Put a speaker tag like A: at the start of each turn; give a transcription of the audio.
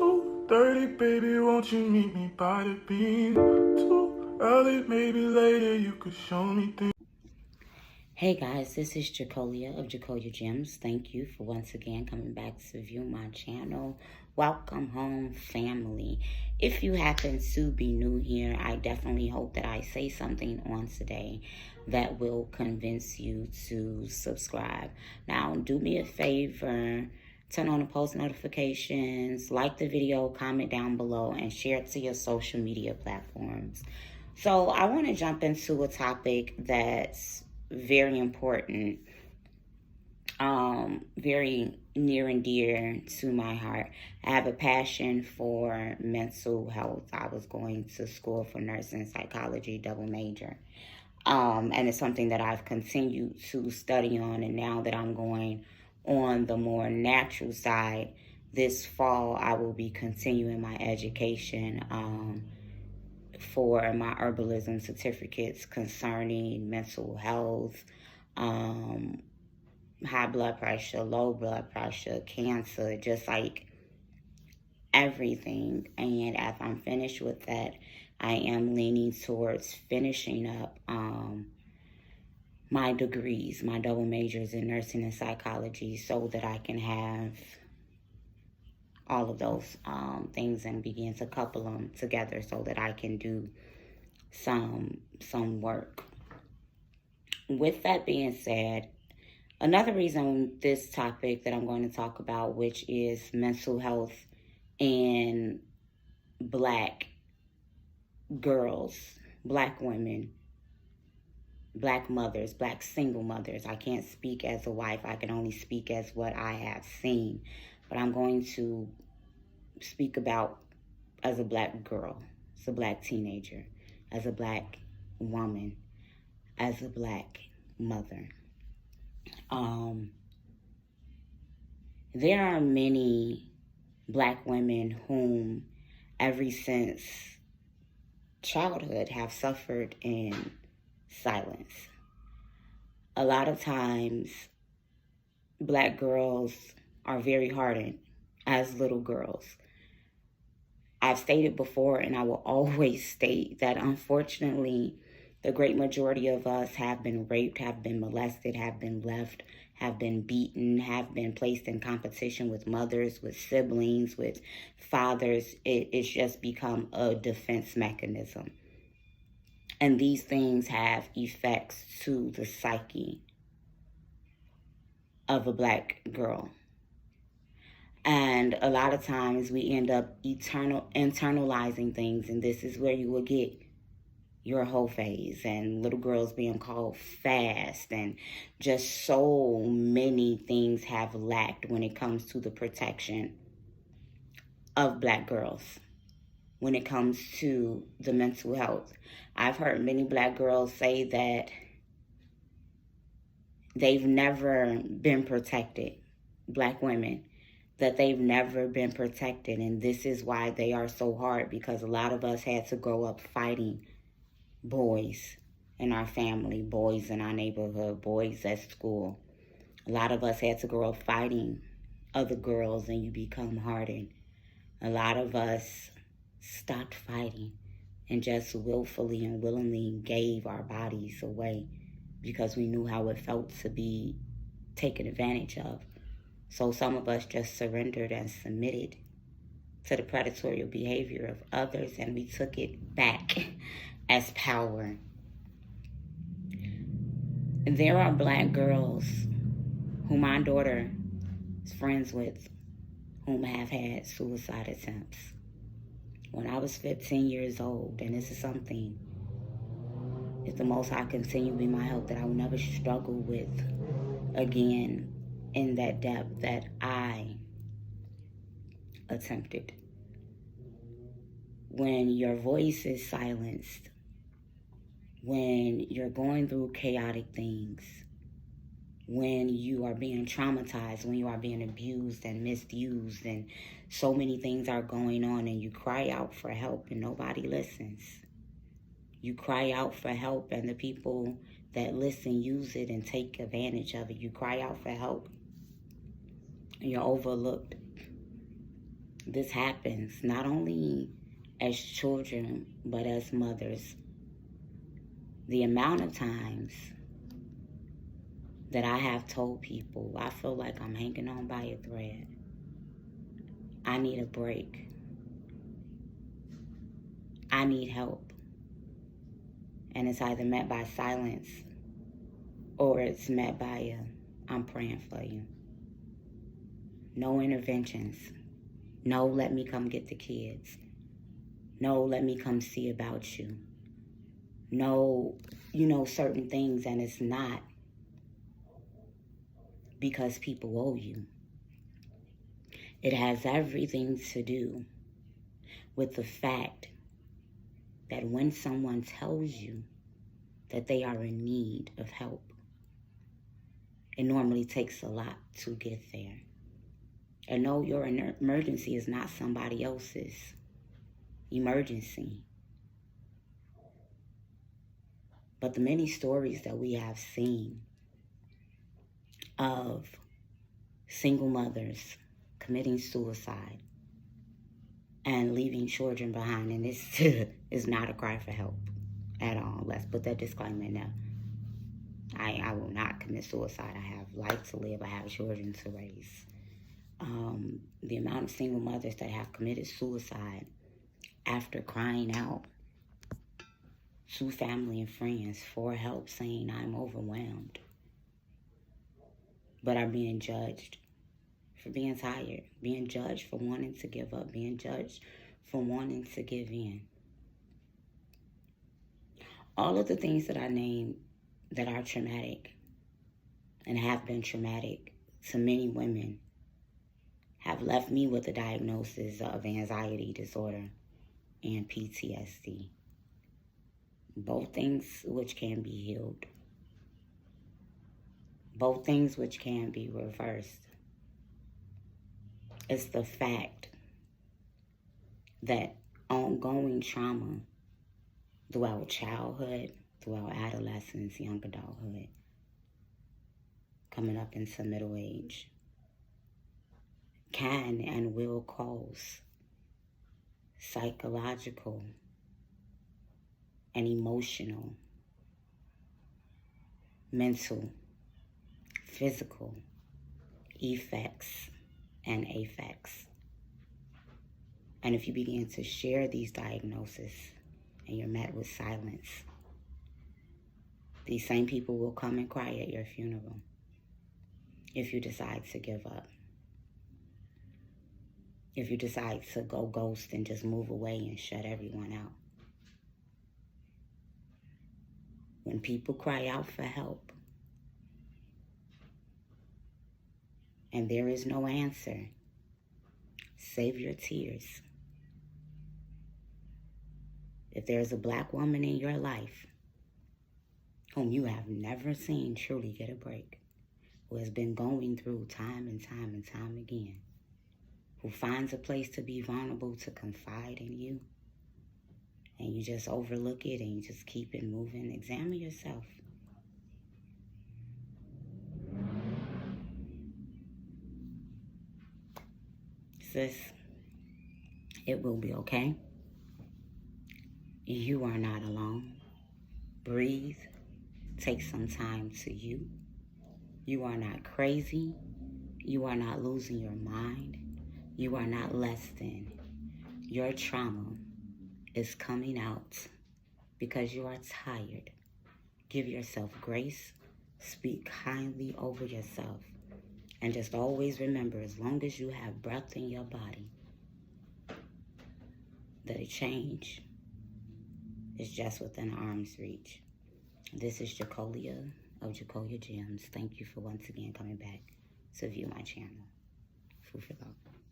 A: 2:30, baby, won't you meet me by the beam? Too early, maybe later, you could show me things.
B: Hey guys, this is Jacolia of Jacolia Gems. Thank you for once again coming back to view my channel. Welcome home, family. If you happen to be new here, I definitely hope that I say something on today that will convince you to subscribe. Now, do me a favor, turn on the post notifications, like the video, comment down below, and share it to your social media platforms. So I want to jump into a topic that's very important, very near and dear to my heart. I have a passion for mental health. I was going to school for nursing, psychology, double major. And it's something that I've continued to study on. And now that I'm going on the more natural side, this fall I will be continuing my education for my herbalism certificates concerning mental health, high blood pressure, low blood pressure, cancer, just like everything. And as I'm finished with that, I am leaning towards finishing up my degrees, my double majors in nursing and psychology, so that I can have all of those things and begin to couple them together so that I can do some work. With that being said, another reason this topic that I'm going to talk about, which is mental health in Black girls, Black women, Black mothers, Black single mothers. I can't speak as a wife. I can only speak as what I have seen. But I'm going to speak about as a Black girl, as a Black teenager, as a Black woman, as a Black mother. There are many Black women whom, ever since childhood, have suffered in silence. A lot of times, Black girls are very hardened as little girls. I've stated before, and I will always state, that unfortunately, the great majority of us have been raped, have been molested, have been left, have been beaten, have been placed in competition with mothers, with siblings, with fathers. It's just become a defense mechanism. And these things have effects to the psyche of a Black girl. And a lot of times we end up internalizing things, and this is where you will get your whole phase and little girls being called fast, and just so many things have lacked when it comes to the protection of Black girls, when it comes to the mental health. I've heard many Black girls say that they've never been protected, Black women, that they've never been protected. And this is why they are so hard, because a lot of us had to grow up fighting boys in our family, boys in our neighborhood, boys at school. A lot of us had to grow up fighting other girls, and you become hardened. A lot of us stopped fighting and just willfully and willingly gave our bodies away because we knew how it felt to be taken advantage of. So some of us just surrendered and submitted to the predatory behavior of others, and we took it back as power. There are Black girls who my daughter is friends with, whom have had suicide attempts. When I was 15 years old, and this is something, if the Most High continue to be my help, that I will never struggle with again in that depth that I attempted. When your voice is silenced, when you're going through chaotic things, when you are being traumatized, when you are being abused and misused, and so many things are going on, and you cry out for help and nobody listens. You cry out for help, and the people that listen use it and take advantage of it. You cry out for help, and you're overlooked. This happens not only as children, but as mothers. The amount of times that I have told people, I feel like I'm hanging on by a thread. I need a break. I need help. And it's either met by silence or it's met by I'm praying for you. No interventions. No, let me come get the kids. No, let me come see about you. No, certain things, and it's not because people owe you. It has everything to do with the fact that when someone tells you that they are in need of help, it normally takes a lot to get there. And no, your emergency is not somebody else's emergency. But the many stories that we have seen of single mothers committing suicide and leaving children behind, and this is not a cry for help at all. Let's put that disclaimer in there. I will not commit suicide. I have life to live. I have children to raise. The amount of single mothers that have committed suicide after crying out to family and friends for help, saying I'm overwhelmed, but are being judged for being tired, being judged for wanting to give up, being judged for wanting to give in. All of the things that I named that are traumatic and have been traumatic to many women have left me with a diagnosis of anxiety disorder and PTSD. Both things which can be healed. Both things which can be reversed. It's the fact that ongoing trauma throughout childhood, throughout adolescence, young adulthood, coming up into middle age, can and will cause psychological and emotional, mental, physical effects and affects. And if you begin to share these diagnoses and you're met with silence, these same people will come and cry at your funeral if you decide to give up. If you decide to go ghost and just move away and shut everyone out. When people cry out for help and there is no answer, save your tears. If there's a Black woman in your life whom you have never seen truly get a break, who has been going through time and time and time again, who finds a place to be vulnerable, to confide in you, and you just overlook it and you just keep it moving, examine yourself. Sis, it will be okay. You are not alone. Breathe. Take some time to you. You are not crazy. You are not losing your mind. You are not less than. Your trauma is coming out because you are tired. Give yourself grace. Speak kindly over yourself. And just always remember, as long as you have breath in your body, that a change is just within arm's reach. This is Jacolia of Jacolia Gems. Thank you for once again coming back to view my channel. Food for thought.